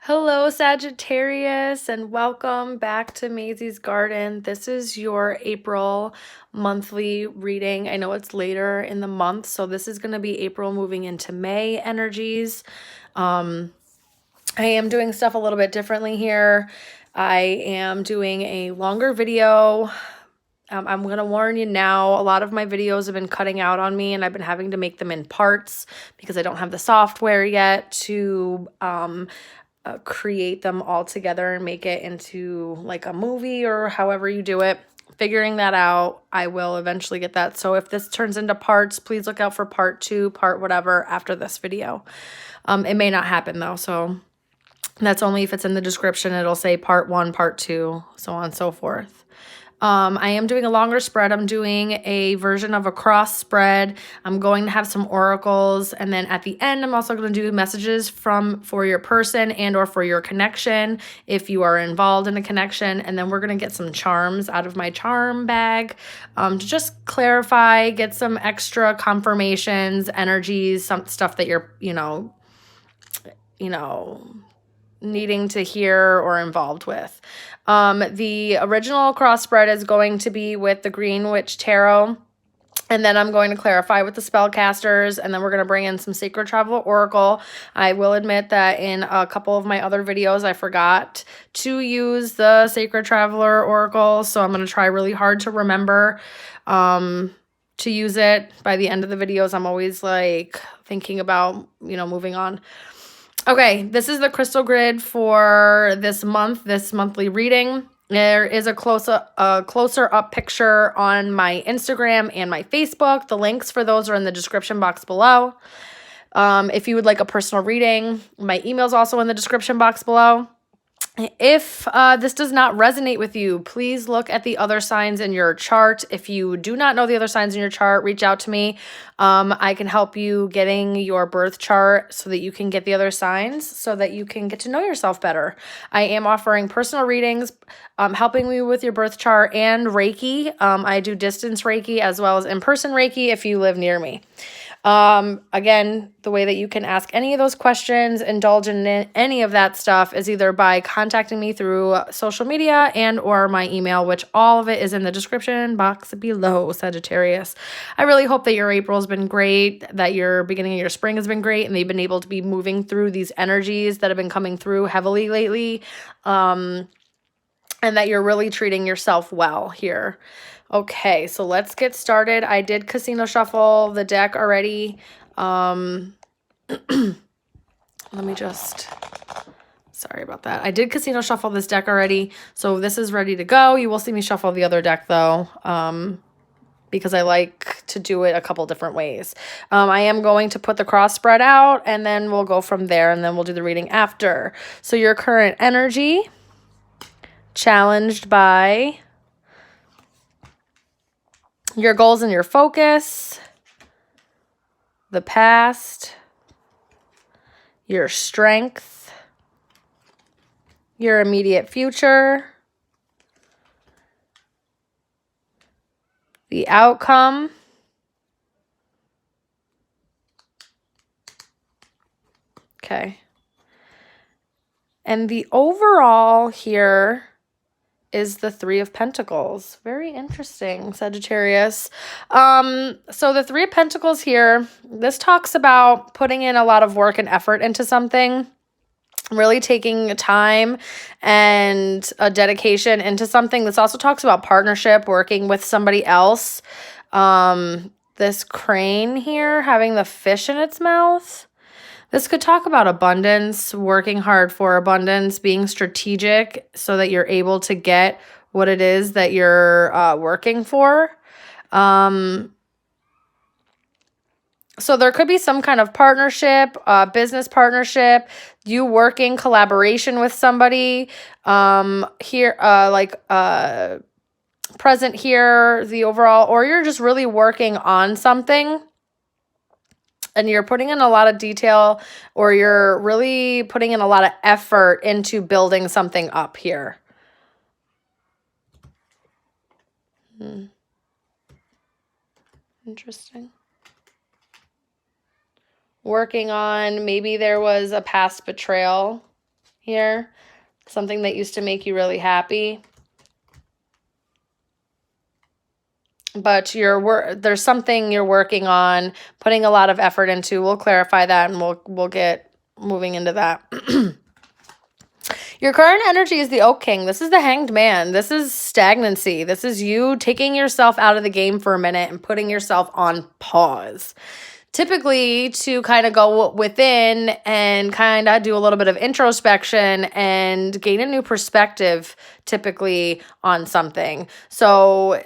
Hello, Sagittarius, and welcome back to Mazysgarden. This is your April monthly reading. I know it's later in the month, so this is going to be April moving into May energies. I am doing stuff a little bit differently here. I am doing a longer video. I'm going to warn you now, a lot of my videos have been cutting out on me, and I've been having to make them in parts because I don't have the software yet to create them all together and make it into like a movie or however you do it. Figuring that out. I will eventually get that. So if this turns into parts, please look out for part 2, part whatever after this video. It may not happen though, so that's only if it's in the description. It'll say part 1, part 2, so on and so forth. I am doing a longer spread. I'm doing a version of a cross spread. I'm going to have some oracles, and then at the end, I'm also going to do messages for your person and or for your connection if you are involved in a connection. And then we're going to get some charms out of my charm bag to just clarify, get some extra confirmations, energies, some stuff that you're, needing to hear or involved with. The original cross spread is going to be with the Green Witch Tarot, and then I'm going to clarify with the spellcasters, and then we're going to bring in some Sacred Travel Oracle. I will admit that in a couple of my other videos, I forgot to use the Sacred Traveler Oracle, so I'm going to try really hard to remember to use it. By the end of the videos, I'm always like thinking about, moving on. Okay, this is the crystal grid for this month, this monthly reading. There is a closer up picture on my Instagram and my Facebook. The links for those are in the description box below. If you would like a personal reading, my email is also in the description box below. If this does not resonate with you, please look at the other signs in your chart. If you do not know the other signs in your chart, reach out to me. I can help you getting your birth chart so that you can get the other signs so that you can get to know yourself better. I am offering personal readings, helping you with your birth chart, and Reiki. I do distance Reiki as well as in-person Reiki if you live near me. Again, the way that you can ask any of those questions, indulge in any of that stuff is either by contacting me through social media and or my email, which all of it is in the description box below, Sagittarius. I really hope that your April's been great, that your beginning of your spring has been great, and they've been able to be moving through these energies that have been coming through heavily lately, and that you're really treating yourself well here. Okay, so let's get started. I did casino shuffle the deck already. Let me just, sorry about that. I did casino shuffle this deck already, so this is ready to go. You will see me shuffle the other deck though, because I like to do it a couple different ways. I am going to put the cross spread out, and then we'll go from there, and then we'll do the reading after. So your current energy, challenged by your goals and your focus, the past, your strength, your immediate future, the outcome, okay, and the overall here is the Three of Pentacles. Very interesting, Sagittarius. So the Three of Pentacles here, this talks about putting in a lot of work and effort into something, really taking time and a dedication into something. This also talks about partnership, working with somebody else. This crane here having the fish in its mouth. This could talk about abundance, working hard for abundance, being strategic so that you're able to get what it is that you're working for. So there could be some kind of partnership, business partnership, you working collaboration with somebody here, present here, the overall, or you're just really working on something. And you're putting in a lot of detail, or you're really putting in a lot of effort into building something up here. Interesting. Working on, maybe there was a past betrayal here. Something that used to make you really happy. But there's something you're working on, putting a lot of effort into. We'll clarify that and we'll get moving into that. Your current energy is the Oak King. This is the Hanged Man. This is stagnancy. This is you taking yourself out of the game for a minute and putting yourself on pause. Typically to kind of go within and kind of do a little bit of introspection and gain a new perspective typically on something. So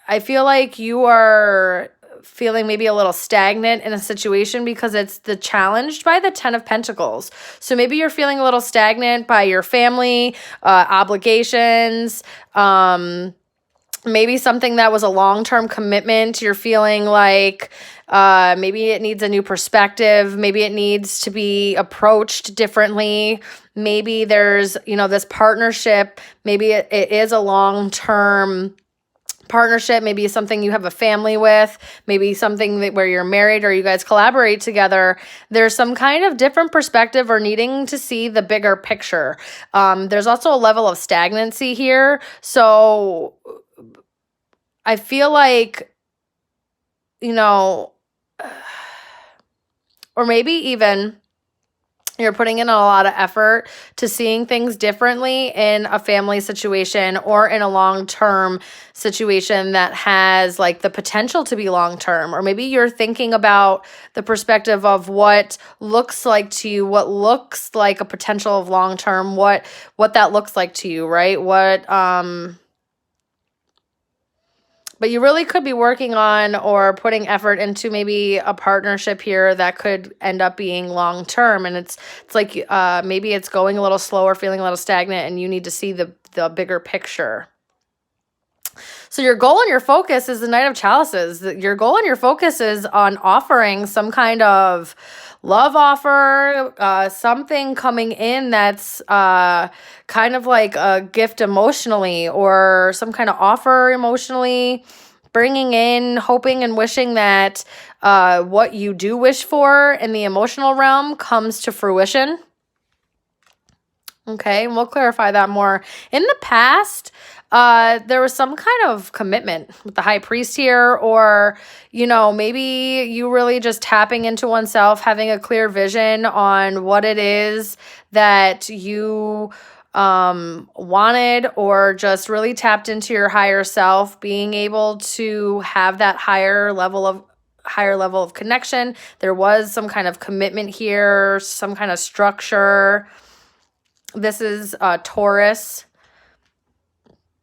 I feel like you are feeling maybe a little stagnant in a situation because it's challenged by the 10 of Pentacles. So maybe you're feeling a little stagnant by your family, obligations, maybe something that was a long-term commitment. You're feeling like maybe it needs a new perspective. Maybe it needs to be approached differently. Maybe there's, this partnership. Maybe it is a long-term partnership, maybe something you have a family with, maybe something where you're married or you guys collaborate together. There's some kind of different perspective or needing to see the bigger picture. There's also a level of stagnancy here. So I feel like, or maybe even you're putting in a lot of effort to seeing things differently in a family situation or in a long-term situation that has like the potential to be long-term. Or maybe you're thinking about the perspective of what looks like to you, what looks like a potential of long-term, what that looks like to you, right? But you really could be working on or putting effort into maybe a partnership here that could end up being long-term. And it's like maybe it's going a little slower, feeling a little stagnant, and you need to see the bigger picture. So your goal and your focus is the Knight of Chalices. Your goal and your focus is on offering some kind of love offer, something coming in that's kind of like a gift emotionally, or some kind of offer emotionally, bringing in, hoping and wishing that what you do wish for in the emotional realm comes to fruition. Okay, and we'll clarify that more. In the past, there was some kind of commitment with the High Priest here, or, maybe you really just tapping into oneself, having a clear vision on what it is that you wanted, or just really tapped into your higher self, being able to have that higher level of connection. There was some kind of commitment here, some kind of structure. This is Taurus.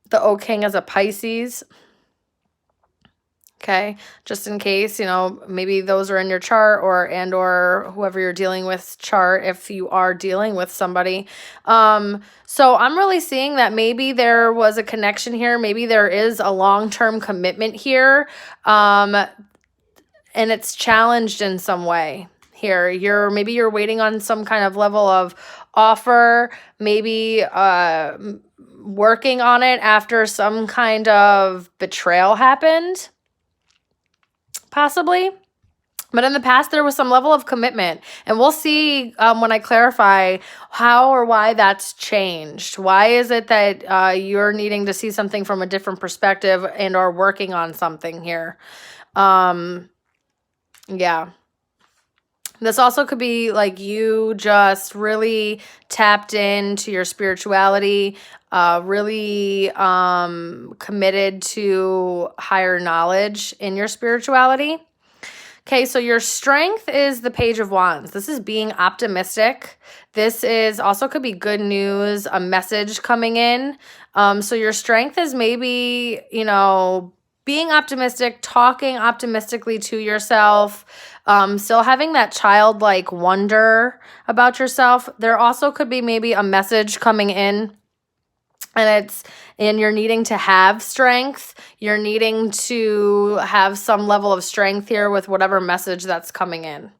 The Oak King is a Pisces. Okay, just in case, maybe those are in your chart, or whoever you're dealing with chart, if you are dealing with somebody. So I'm really seeing that maybe there was a connection here. Maybe there is a long-term commitment here, and it's challenged in some way. Here, maybe you're waiting on some kind of level of offer, maybe working on it after some kind of betrayal happened, possibly. But in the past, there was some level of commitment, and we'll see when I clarify how or why that's changed. Why is it that you're needing to see something from a different perspective and are working on something here? Yeah. This also could be like you just really tapped into your spirituality, really committed to higher knowledge in your spirituality. Okay, so your strength is the Page of Wands. This is being optimistic. This is also could be good news, a message coming in. So your strength is maybe, being optimistic, talking optimistically to yourself, still having that childlike wonder about yourself. There also could be maybe a message coming in, and you're needing to have strength. You're needing to have some level of strength here with whatever message that's coming in.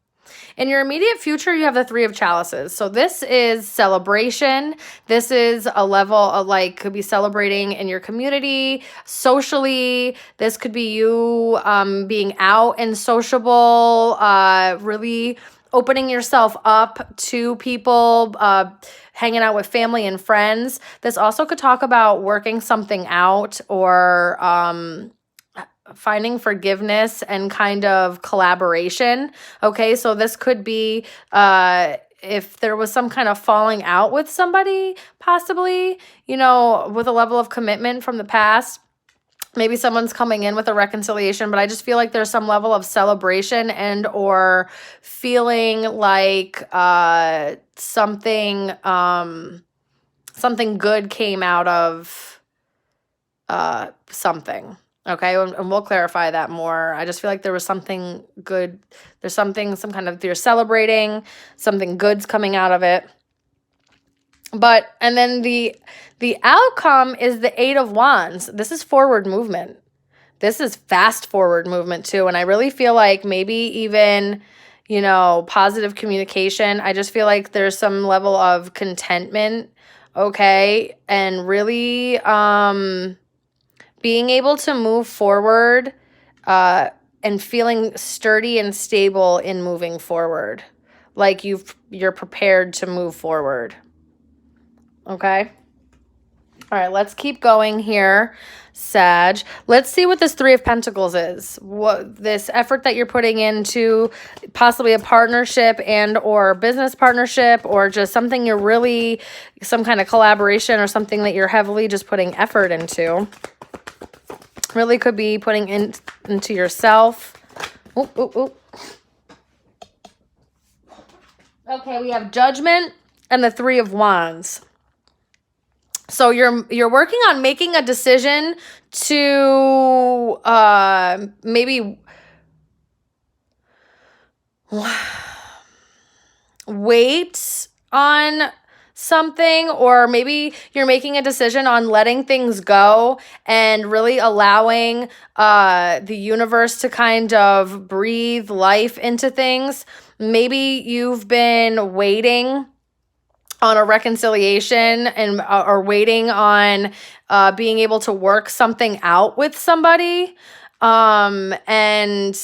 In your immediate future, you have the Three of Chalices. So this is celebration. This is a level of could be celebrating in your community, socially. This could be you being out and sociable, really opening yourself up to people, hanging out with family and friends. This also could talk about working something out or finding forgiveness and kind of collaboration. Okay, so this could be if there was some kind of falling out with somebody, possibly, you know, with a level of commitment from the past. Maybe someone's coming in with a reconciliation, but I just feel like there's some level of celebration and or feeling like something good came out of something. Okay, and we'll clarify that more. I just feel like there was something good. There's something, some kind of, you're celebrating, something good's coming out of it. But, and then the outcome is the 8 of Wands. This is forward movement. This is fast forward movement too. And I really feel like maybe even, you know, positive communication. I just feel like there's some level of contentment, okay? And really being able to move forward and feeling sturdy and stable in moving forward. Like you're prepared to move forward. Okay. All right, let's keep going here, Sag. Let's see what this 3 of Pentacles is. What this effort that you're putting into possibly a partnership and or business partnership, or just something you're really, some kind of collaboration or something that you're heavily just putting effort into. Really could be putting into yourself. Ooh, ooh, ooh. Okay, we have Judgment and the 3 of Wands. So you're working on making a decision to maybe wait on something, or maybe you're making a decision on letting things go and really allowing the universe to kind of breathe life into things. Maybe you've been waiting on a reconciliation and or waiting on being able to work something out with somebody. And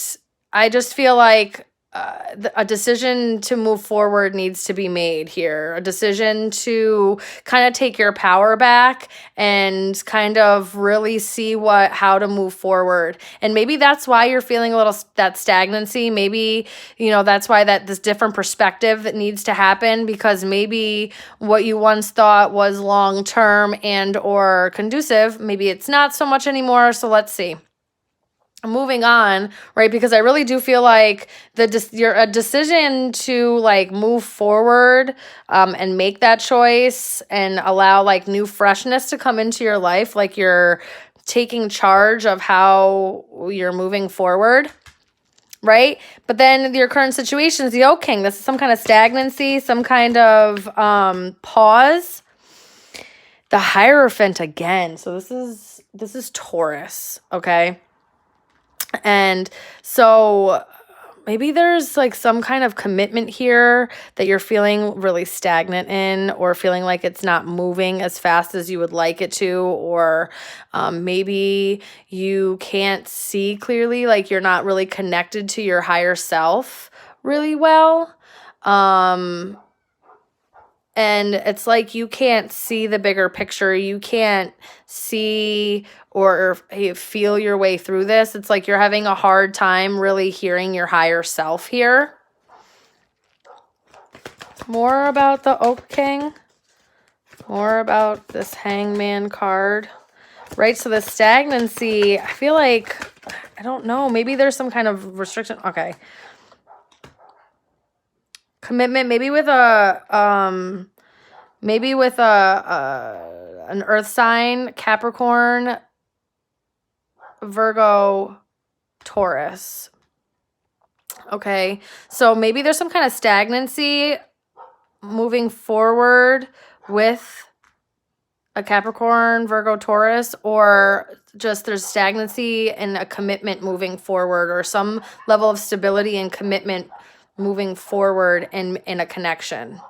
I just feel like a decision to move forward needs to be made here. A decision to kind of take your power back and kind of really see how to move forward. And maybe that's why you're feeling a little that stagnancy. Maybe, you know, that's why this different perspective that needs to happen, because maybe what you once thought was long-term and or conducive, maybe it's not so much anymore. So let's see. Moving on, right? Because I really do feel like a decision to like move forward and make that choice and allow like new freshness to come into your life. Like you're taking charge of how you're moving forward, right? But then your current situation is the Oak King. This is some kind of stagnancy, some kind of pause. The Hierophant again. So this is Taurus, okay? And so maybe there's like some kind of commitment here that you're feeling really stagnant in, or feeling like it's not moving as fast as you would like it to, or maybe you can't see clearly, like you're not really connected to your higher self really well. And it's like you can't see the bigger picture. You can't see or feel your way through this. It's like you're having a hard time really hearing your higher self here. More about the Oak King. More about this Hangman card. Right, so the stagnancy, I feel like, I don't know, maybe there's some kind of restriction. Okay. Commitment, maybe with an earth sign, Capricorn, Virgo, Taurus. Okay, so maybe there's some kind of stagnancy moving forward with a Capricorn, Virgo, Taurus, or just there's stagnancy and a commitment moving forward, or some level of stability and commitment moving forward in a connection.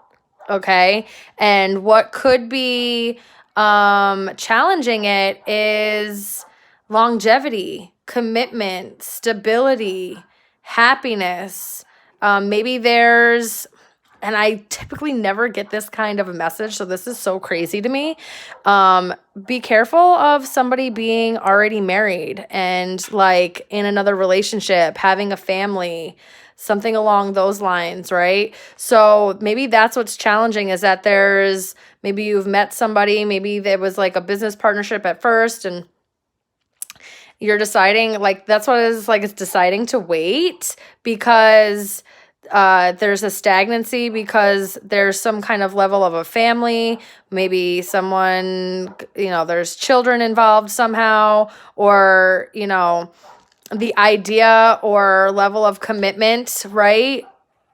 Okay, and what could be challenging it is longevity, commitment, stability, happiness, Maybe there's, and I typically never get this kind of a message, so this is so crazy to me. Be careful of somebody being already married and like in another relationship, having a family, something along those lines, right? So maybe that's what's challenging, is that maybe you've met somebody, maybe there was like a business partnership at first, and you're deciding, like, that's what it is, like, it's deciding to wait because there's a stagnancy, because there's some kind of level of a family, maybe someone, there's children involved somehow, or, the idea or level of commitment, right?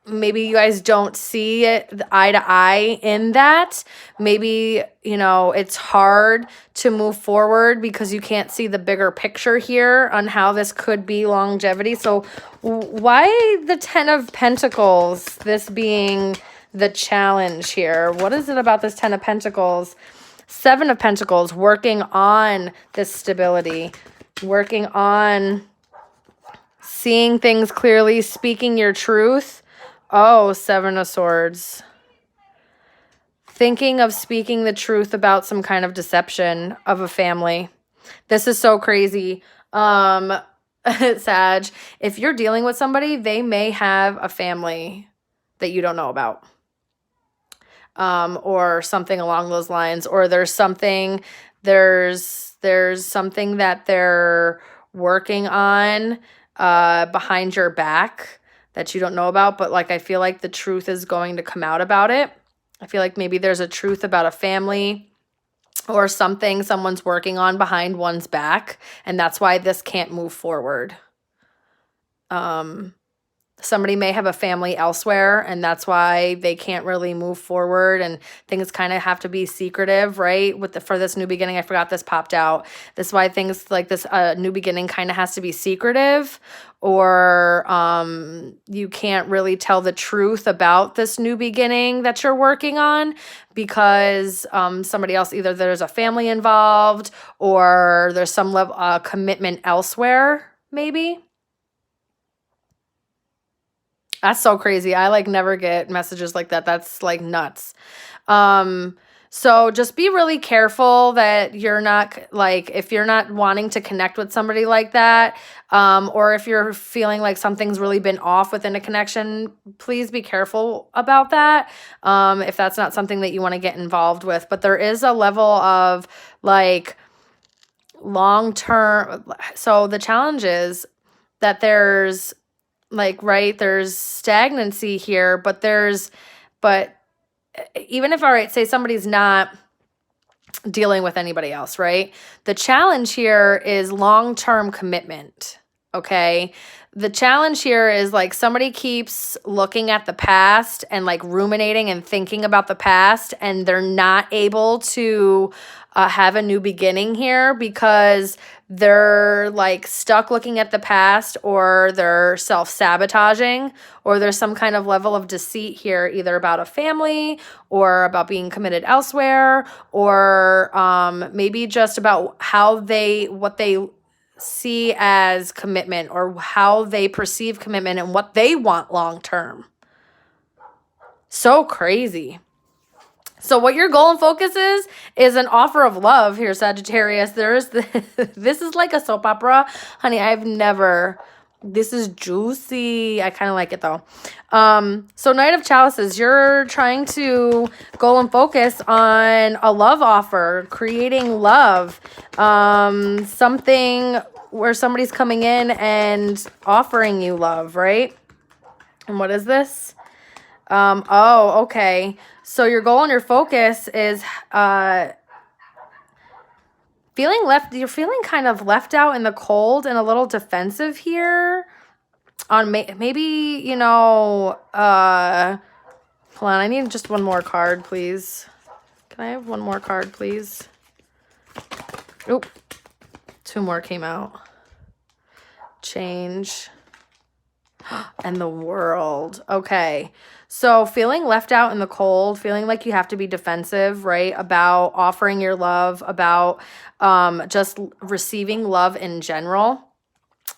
Maybe you guys don't see it eye to eye in that. Maybe, it's hard to move forward because you can't see the bigger picture here on how this could be longevity. So why the 10 of Pentacles, this being the challenge here? What is it about this 10 of Pentacles? 7 of Pentacles, working on this stability, working on seeing things clearly, speaking your truth. Oh, 7 of Swords. Thinking of speaking the truth about some kind of deception of a family. This is so crazy. Sag, if you're dealing with somebody, they may have a family that you don't know about. Or something along those lines. Or there's something that they're working on behind your back that you don't know about, but like I feel like the truth is going to come out about it. I feel like maybe there's a truth about a family or something someone's working on behind one's back, and that's why this can't move forward. Somebody may have a family elsewhere, and that's why they can't really move forward, and things kind of have to be secretive, right? For this new beginning, I forgot this popped out. This is why things like this new beginning kind of has to be secretive, or you can't really tell the truth about this new beginning that you're working on because somebody else, either there's a family involved or there's some level commitment elsewhere, maybe. That's so crazy. I like never get messages like that. That's like nuts. So just be really careful that you're not like, if you're not wanting to connect with somebody like that, or if you're feeling like something's really been off within a connection, please be careful about that. If that's not something that you want to get involved with, but there is a level of like long-term. So the challenge is that there's like, right, there's stagnancy here, but even if, all right, say somebody's not dealing with anybody else, right? The challenge here is long-term commitment, okay? The challenge here is like somebody keeps looking at the past and like ruminating and thinking about the past, and they're not able to have a new beginning here because they're like stuck looking at the past, or they're self-sabotaging, or there's some kind of level of deceit here, either about a family or about being committed elsewhere, or maybe just about what they see as commitment, or how they perceive commitment and what they want long term. So crazy. So what your goal and focus is an offer of love here, Sagittarius. This is like a soap opera. Honey, this is juicy. I kind of like it though. So Knight of Chalices, you're trying to goal and focus on a love offer, creating love, something where somebody's coming in and offering you love, right? And what is this? Oh, okay. So your goal and your focus is you're feeling kind of left out in the cold and a little defensive here on maybe, hold on, I need just one more card, please. Can I have one more card, please? Oop, 2 more came out. Change. And the World. Okay. So feeling left out in the cold, feeling like you have to be defensive, right? About offering your love, about just receiving love in general.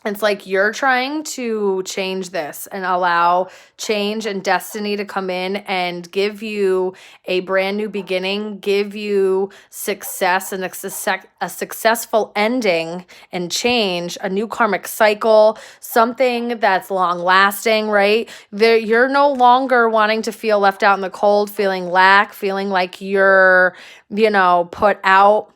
It's like you're trying to change this and allow change and destiny to come in and give you a brand new beginning, give you success and a successful ending and change, a new karmic cycle, something that's long lasting, right? You're no longer wanting to feel left out in the cold, feeling lack, feeling like you're, put out.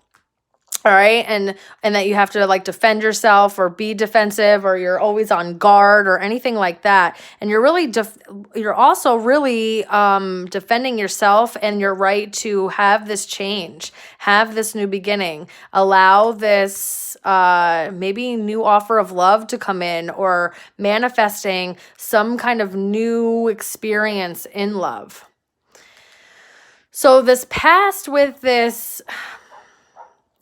All right. And that you have to like defend yourself or be defensive, or you're always on guard or anything like that. And you're really, you're also really defending yourself and your right to have this change, have this new beginning, allow this maybe new offer of love to come in, or manifesting some kind of new experience in love. So this past with this,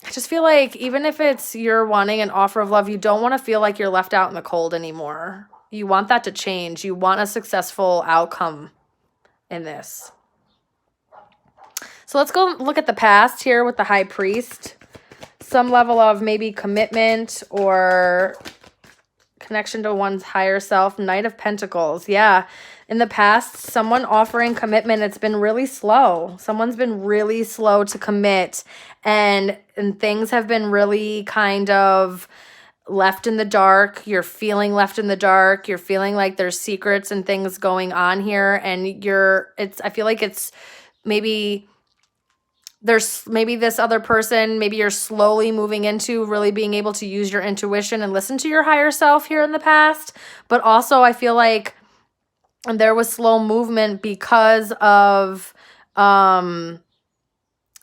I just feel like even if it's you're wanting an offer of love, you don't want to feel like you're left out in the cold anymore. You want that to change. You want a successful outcome in this. So let's go look at the past here with the High Priest. Some level of maybe commitment or connection to one's higher self. Knight of Pentacles. Yeah. In the past, someone offering commitment, it's been really slow. Someone's been really slow to commit, and things have been really kind of left in the dark. You're feeling left in the dark. You're feeling like there's secrets and things going on here, and I feel like it's maybe there's maybe this other person, maybe you're slowly moving into really being able to use your intuition and listen to your higher self here in the past. But also I feel like there was slow movement because of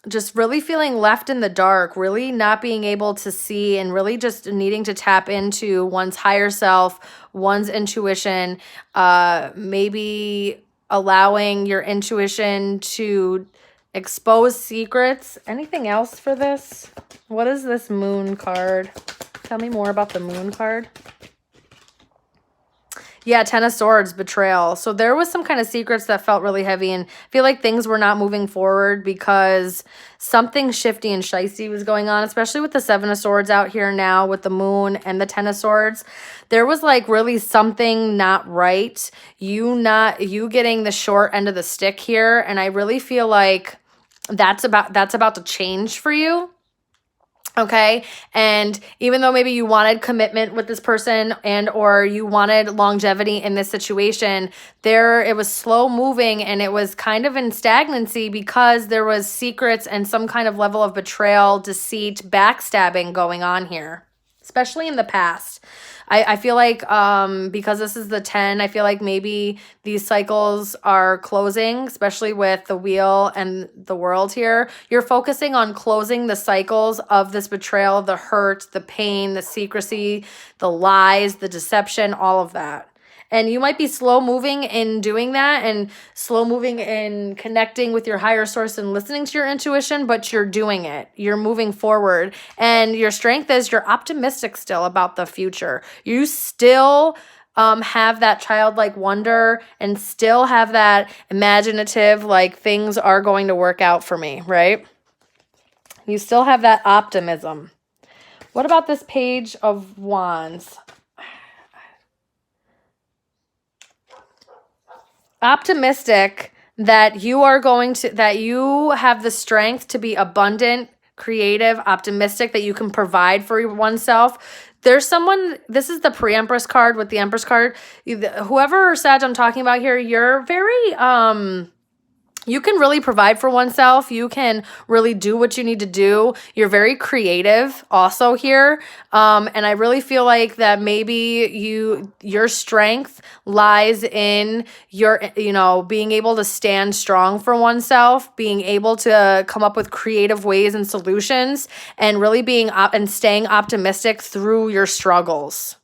just really feeling left in the dark, really not being able to see, and really just needing to tap into one's higher self, one's intuition, maybe allowing your intuition to expose secrets. Anything else for this? What is this Moon card? Tell me more about the Moon card. Yeah, Ten of Swords, betrayal. So there was some kind of secrets that felt really heavy, and I feel like things were not moving forward because something shifty and shicey was going on, especially with the Seven of Swords out here now with the Moon and the Ten of Swords. There was like really something not right. You getting the short end of the stick here, and I really feel like that's about to change for you. Okay. And even though maybe you wanted commitment with this person and or you wanted longevity in this situation, it was slow moving, and it was kind of in stagnancy because there was secrets and some kind of level of betrayal, deceit, backstabbing going on here, especially in the past. I feel like because this is the 10, I feel like maybe these cycles are closing, especially with the Wheel and the World here. You're focusing on closing the cycles of this betrayal, the hurt, the pain, the secrecy, the lies, the deception, all of that. And you might be slow moving in doing that, and slow moving in connecting with your higher source and listening to your intuition, but you're doing it. You're moving forward. And your strength is you're optimistic still about the future. You still have that childlike wonder and still have that imaginative, like things are going to work out for me, right? You still have that optimism. What about this Page of Wands? Optimistic that you have the strength to be abundant, creative, optimistic, that you can provide for oneself. There's someone, this is the Pre-Empress card with the Empress card. Whoever Sag I'm talking about here, you're very, you can really provide for oneself. You can really do what you need to do. You're very creative also here. And I really feel like that maybe your strength lies in your, being able to stand strong for oneself, being able to come up with creative ways and solutions, and really staying optimistic through your struggles.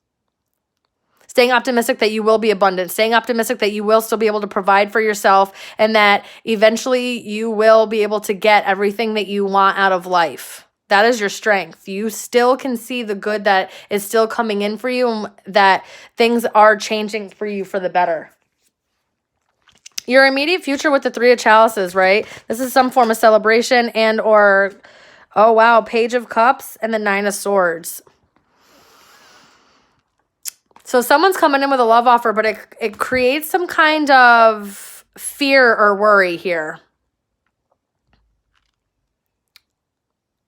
Staying optimistic that you will be abundant, staying optimistic that you will still be able to provide for yourself, and that eventually you will be able to get everything that you want out of life. That is your strength. You still can see the good that is still coming in for you, and that things are changing for you for the better. Your immediate future with the Three of Chalices, right? This is some form of celebration and or, oh wow, Page of Cups and the Nine of Swords. So someone's coming in with a love offer, but it creates some kind of fear or worry here.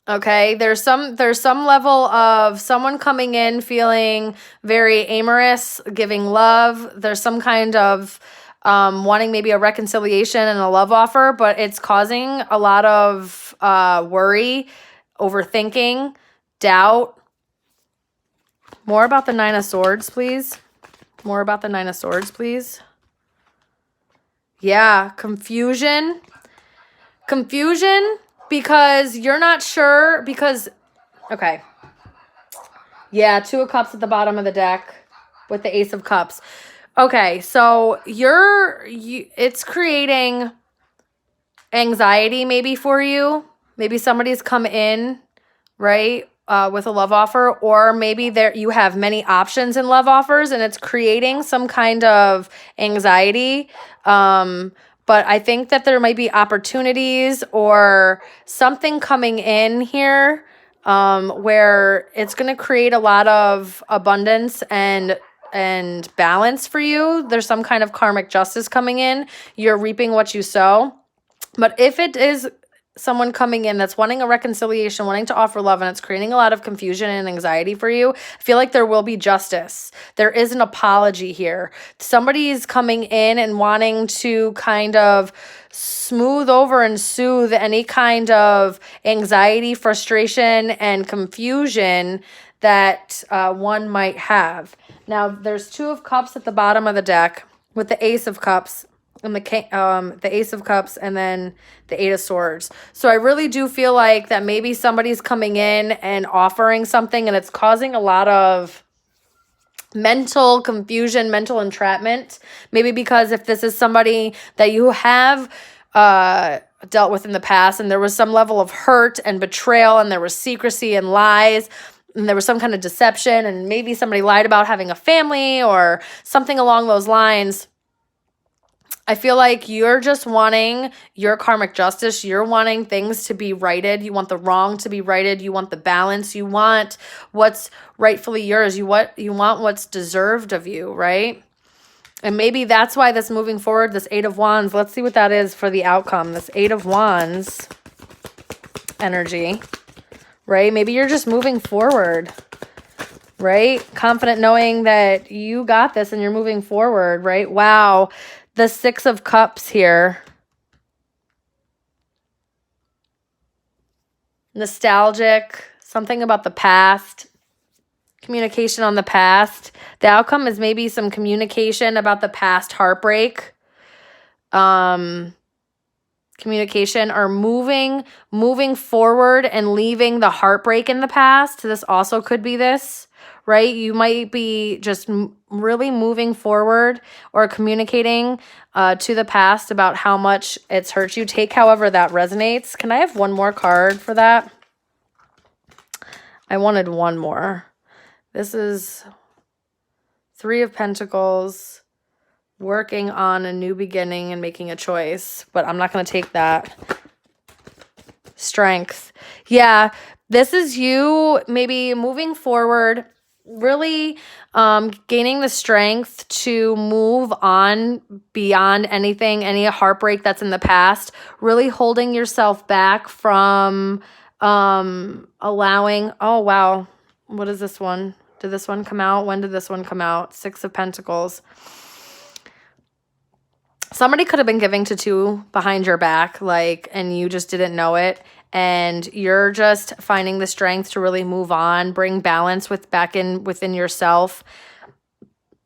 Okay, there's some level of someone coming in feeling very amorous, giving love. There's some kind of wanting maybe a reconciliation and a love offer, but it's causing a lot of worry, overthinking, doubt. More about the Nine of Swords, please. More about the Nine of Swords, please. Yeah, confusion. Confusion because you're not sure because, okay. Yeah, Two of Cups at the bottom of the deck with the Ace of Cups. Okay, so it's creating anxiety maybe for you. Maybe somebody's come in, right, with a love offer, or maybe you have many options in love offers and it's creating some kind of anxiety. But I think that there might be opportunities or something coming in here where it's going to create a lot of abundance and balance for you. There's some kind of karmic justice coming in. You're reaping what you sow. But if it is someone coming in that's wanting a reconciliation, wanting to offer love, and it's creating a lot of confusion and anxiety for you, I feel like there will be justice. There is an apology here. Somebody is coming in and wanting to kind of smooth over and soothe any kind of anxiety, frustration, and confusion that one might have. Now, there's Two of Cups at the bottom of the deck with the Ace of Cups and the Ace of Cups and then the Eight of Swords. So I really do feel like that maybe somebody's coming in and offering something and it's causing a lot of mental confusion, mental entrapment. Maybe because if this is somebody that you have dealt with in the past and there was some level of hurt and betrayal and there was secrecy and lies and there was some kind of deception and maybe somebody lied about having a family or something along those lines, I feel like you're just wanting your karmic justice. You're wanting things to be righted. You want the wrong to be righted. You want the balance. You want what's rightfully yours. You want what's deserved of you, right? And maybe that's why this moving forward, this Eight of Wands, let's see what that is for the outcome. This Eight of Wands energy, right? Maybe you're just moving forward, right? Confident knowing that you got this and you're moving forward, right? Wow. The Six of Cups here. Nostalgic, something about the past, communication on the past. The outcome is maybe some communication about the past heartbreak. Communication or moving forward and leaving the heartbreak in the past. This also could be this. Right? You might be just really moving forward or communicating to the past about how much it's hurt you. Take however that resonates. Can I have one more card for that? I wanted one more. This is Three of Pentacles, working on a new beginning and making a choice. But I'm not going to take that. Strength. Yeah, this is you maybe moving forward, really gaining the strength to move on beyond anything, any heartbreak that's in the past, really holding yourself back from allowing, oh, wow. What is this one? Did this one come out? When did this one come out? Six of Pentacles. Somebody could have been giving to two behind your back, and you just didn't know it. And you're just finding the strength to really move on, bring balance within yourself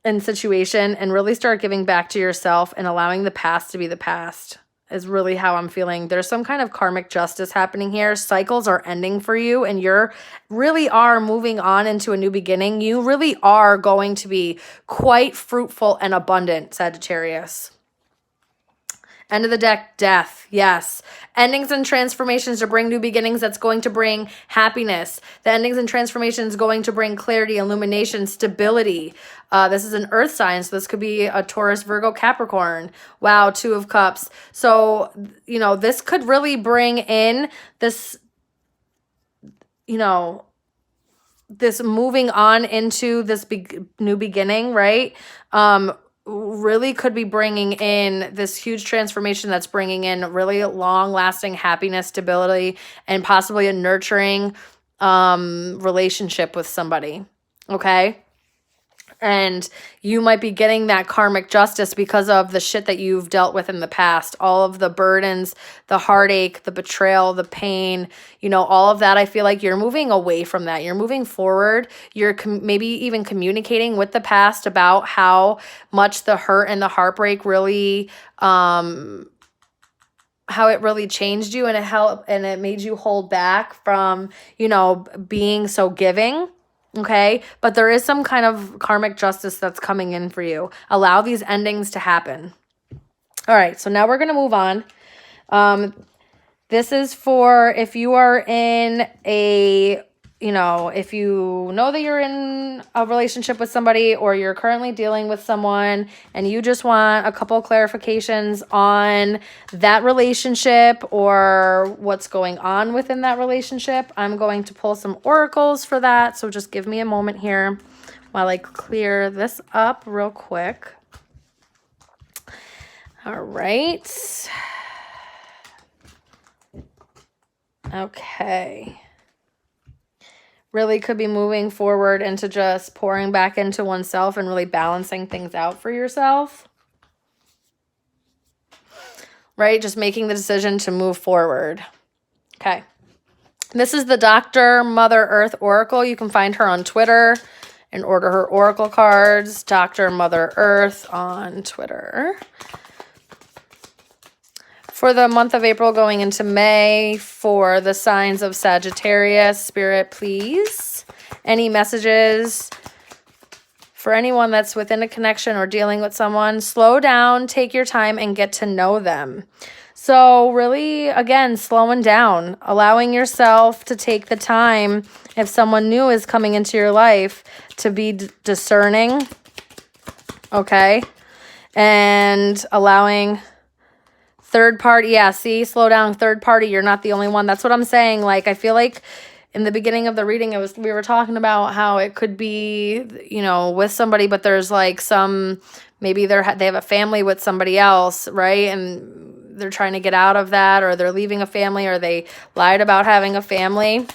and situation, and really start giving back to yourself and allowing the past to be the past is really how I'm feeling. There's some kind of karmic justice happening here. Cycles are ending for you, and you're really are moving on into a new beginning. You really are going to be quite fruitful and abundant, Sagittarius. End of the deck, death. Yes. Endings and transformations to bring new beginnings. That's going to bring happiness. The endings and transformations going to bring clarity, illumination, stability. This is an earth sign, so this could be a Taurus, Virgo, Capricorn. Wow, Two of Cups. So, this could really bring in this, this moving on into this new beginning, right? Really could be bringing in this huge transformation that's bringing in really long-lasting happiness, stability, and possibly a nurturing relationship with somebody, okay? And you might be getting that karmic justice because of the shit that you've dealt with in the past, all of the burdens, the heartache, the betrayal, the pain, you know, all of that. I feel like you're moving away from that. You're moving forward. You're maybe even communicating with the past about how much the hurt and the heartbreak really, how it really changed you, and it helped, and it made you hold back from, you know, being so giving. Okay, but there is some kind of karmic justice that's coming in for you. Allow these endings to happen. All right, so now we're going to move on. This is for if you are in a, you know, if you know that you're in a relationship with somebody, or you're currently dealing with someone and you just want a couple clarifications on that relationship or what's going on within that relationship. I'm going to pull some oracles for that. So just give me a moment here while I clear this up real quick. All right. Okay. Really could be moving forward into just pouring back into oneself and really balancing things out for yourself. Right? Just making the decision to move forward. Okay. This is the Dr. Mother Earth Oracle. You can find her on Twitter and order her oracle cards. Dr. Mother Earth on Twitter. For the month of April going into May, for the signs of Sagittarius, Spirit, please. Any messages for anyone that's within a connection or dealing with someone? Slow down, take your time, and get to know them. So really, again, slowing down, allowing yourself to take the time, if someone new is coming into your life, to be discerning, okay? And allowing... third party, yeah, see, slow down, third party, you're not the only one. That's what I'm saying. Like, I feel like in the beginning of the reading, we were talking about how it could be, you know, with somebody, but there's like some, maybe they have a family with somebody else, right? And they're trying to get out of that, or they're leaving a family, or they lied about having a family.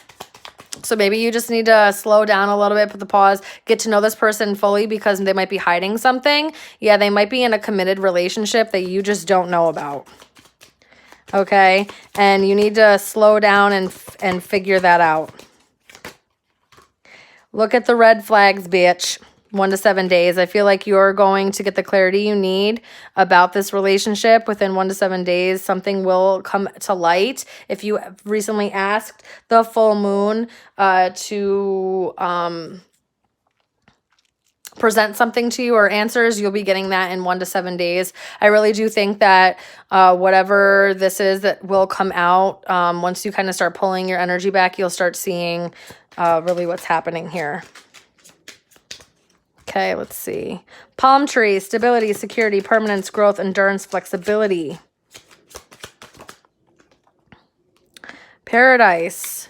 So maybe you just need to slow down a little bit, put the pause, get to know this person fully, because they might be hiding something. Yeah, they might be in a committed relationship that you just don't know about. Okay? And you need to slow down and figure that out. Look at the red flags, bitch. 1 to 7 days. I feel like you're going to get the clarity you need about this relationship within 1 to 7 days. Something will come to light. If you recently asked the full moon to present something to you or answers, you'll be getting that in 1 to 7 days. I really do think that whatever this is that will come out, once you kind of start pulling your energy back, you'll start seeing really what's happening here. Okay, let's see. Palm tree, stability, security, permanence, growth, endurance, flexibility. Paradise,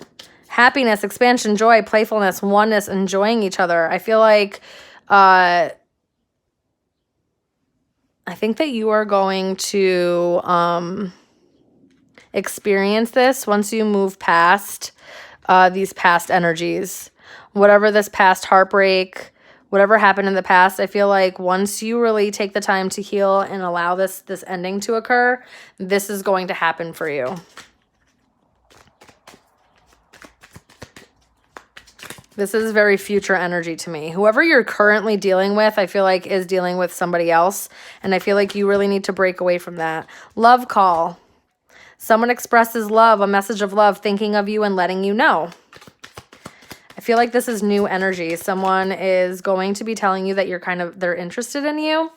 happiness, expansion, joy, playfulness, oneness, enjoying each other. I feel like, I think that you are going to experience this once you move past these past energies. Whatever this past heartbreak, whatever happened in the past, I feel like once you really take the time to heal and allow this ending to occur, this is going to happen for you. This is very future energy to me. Whoever you're currently dealing with, I feel like is dealing with somebody else. And I feel like you really need to break away from that. Love call. Someone expresses love, a message of love, thinking of you and letting you know. I feel like this is new energy. Someone is going to be telling you that they're interested in you.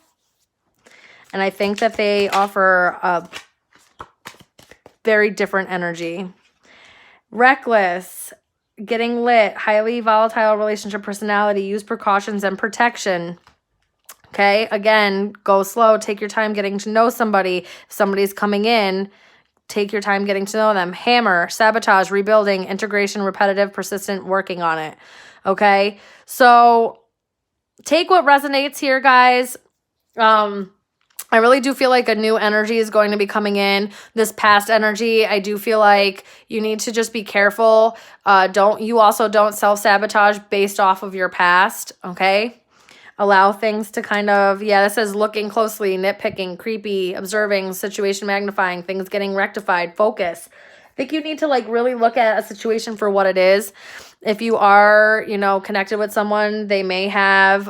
And I think that they offer a very different energy. Reckless, getting lit, highly volatile relationship personality, use precautions and protection. Okay, again, go slow, take your time getting to know somebody. If somebody's coming in, take your time getting to know them. Hammer, sabotage, rebuilding, integration, repetitive, persistent, working on it. Okay. So take what resonates here, guys. I really do feel like a new energy is going to be coming in. This past energy, I do feel like you need to just be careful. You also don't self-sabotage based off of your past, okay? Allow things to kind of, this says looking closely, nitpicking, creepy, observing, situation magnifying, things getting rectified, focus. I think you need to like really look at a situation for what it is. If you are, connected with someone, they may have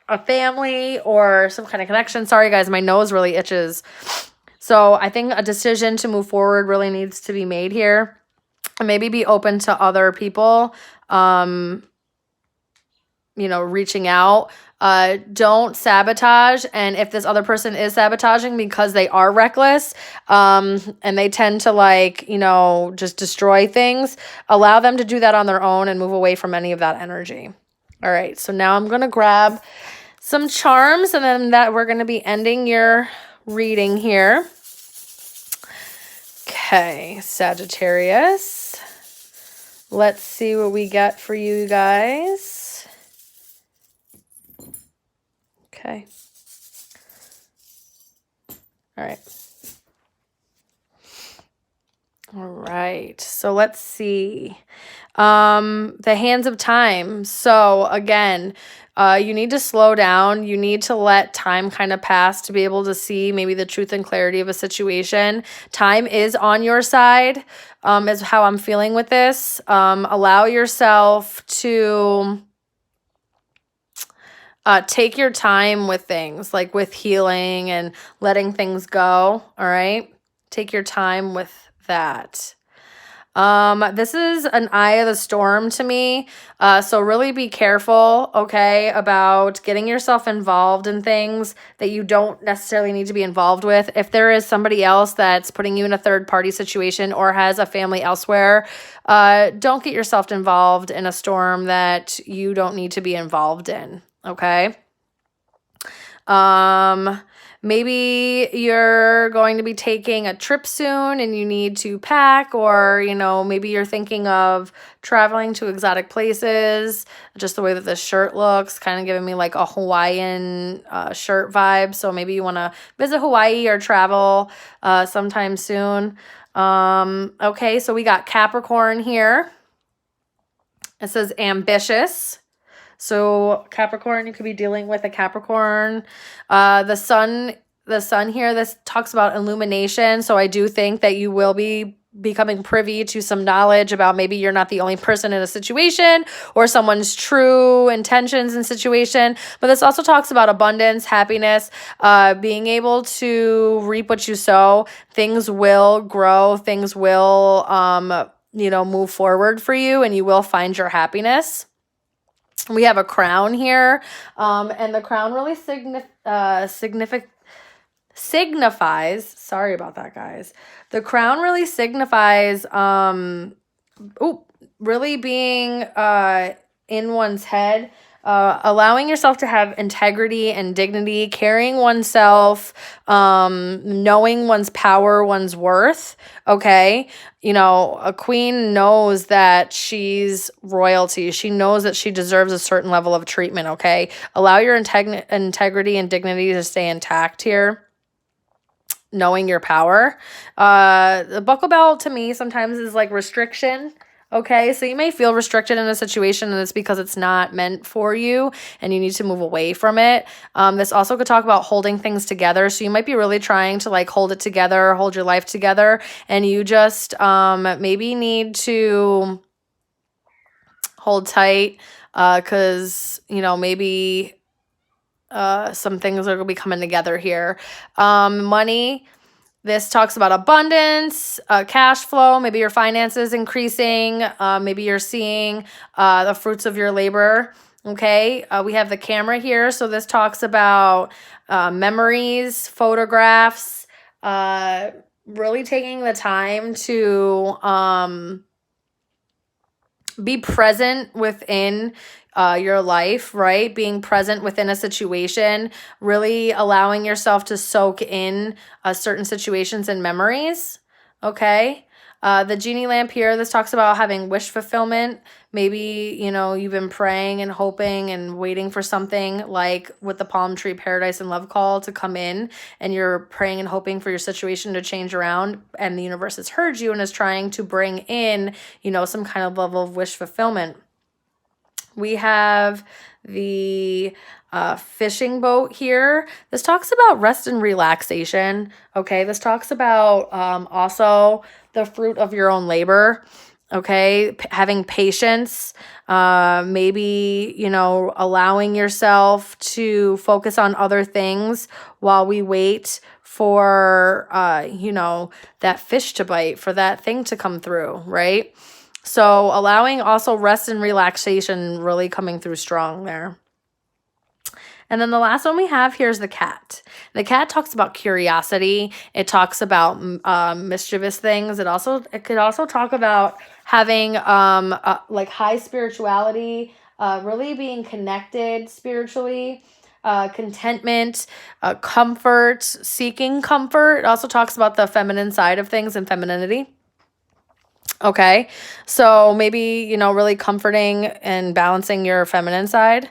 a family or some kind of connection. Sorry guys, my nose really itches. So I think a decision to move forward really needs to be made here. And maybe be open to other people, reaching out. Don't sabotage. And if this other person is sabotaging because they are reckless, and they tend to just destroy things, allow them to do that on their own and move away from any of that energy. All right, so now I'm going to grab some charms, and then that we're going to be ending your reading here. Okay, Sagittarius. Let's see what we got for you guys. Okay. All right. All right, so let's see. The hands of time. So again, you need to slow down. You need to let time kind of pass to be able to see maybe the truth and clarity of a situation. Time is on your side, is how I'm feeling with this. Allow yourself to take your time with things, like with healing and letting things go. All right. Take your time with that. This is an eye of the storm to me. So really be careful, okay, about getting yourself involved in things that you don't necessarily need to be involved with. If there is somebody else that's putting you in a third party situation or has a family elsewhere, don't get yourself involved in a storm that you don't need to be involved in, okay? Maybe you're going to be taking a trip soon and you need to pack, or, maybe you're thinking of traveling to exotic places. Just the way that this shirt looks, kind of giving me like a Hawaiian shirt vibe. So maybe you want to visit Hawaii or travel sometime soon. Okay, so we got Capricorn here. It says ambitious. So Capricorn, you could be dealing with a Capricorn. The sun here, this talks about illumination. So I do think that you will be becoming privy to some knowledge about maybe you're not the only person in a situation or someone's true intentions and situation. But this also talks about abundance, happiness, being able to reap what you sow. Things will grow. Things will, move forward for you, and you will find your happiness. We have a crown here, and the crown really signifies, sorry about that, guys. The crown really signifies, really being in one's head, allowing yourself to have integrity and dignity, carrying oneself, knowing one's power, one's worth, okay? A queen knows that she's royalty. She knows that she deserves a certain level of treatment, okay? Allow your integrity and dignity to stay intact here. Knowing your power. The buckle belt to me sometimes is like restriction. Okay, so you may feel restricted in a situation and it's because it's not meant for you and you need to move away from it. This also could talk about holding things together. So you might be really trying to like hold it together, hold your life together, and you just maybe need to hold tight because, maybe some things are going to be coming together here. Money. This talks about abundance, cash flow, maybe your finances increasing, maybe you're seeing the fruits of your labor, okay? We have the camera here, so this talks about memories, photographs, really taking the time to be present within your life, right? Being present within a situation, really allowing yourself to soak in certain situations and memories. Okay. The Genie Lamp here, this talks about having wish fulfillment. Maybe, you know, you've been praying and hoping and waiting for something like with the palm tree paradise and love call to come in, and you're praying and hoping for your situation to change around, and the universe has heard you and is trying to bring in, you know, some kind of level of wish fulfillment. We have the fishing boat here. This talks about rest and relaxation. Okay, this talks about also the fruit of your own labor. Okay, having patience, maybe, you know, allowing yourself to focus on other things while we wait for, you know, that fish to bite, for that thing to come through, right? So allowing also rest and relaxation really coming through strong there. And then the last one we have here is the cat. The cat talks about curiosity. It talks about mischievous things. It could also talk about having like high spirituality, really being connected spiritually, contentment, comfort, seeking comfort. It also talks about the feminine side of things and femininity. Okay, so maybe, you know, really comforting and balancing your feminine side.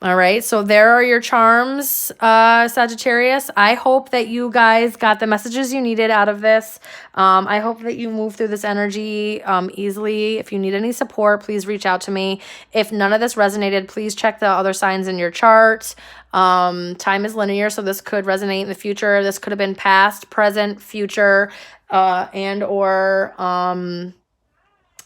All right, so there are your charms, Sagittarius. I hope that you guys got the messages you needed out of this. I hope that you move through this energy easily. If you need any support, please reach out to me. If none of this resonated, please check the other signs in your chart. Time is linear, so this could resonate in the future. This could have been past, present, future, and or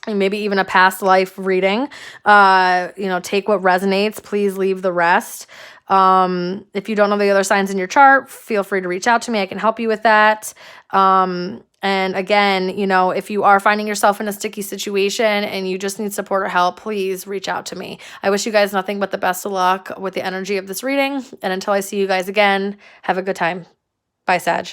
maybe even a past life reading. You know, take what resonates, please leave the rest. If you don't know the other signs in your chart, feel free to reach out to me. I can help you with that. And again, you know, if you are finding yourself in a sticky situation and you just need support or help, please reach out to me. I wish you guys nothing but the best of luck with the energy of this reading. And until I see you guys again, have a good time. Bye, Sag.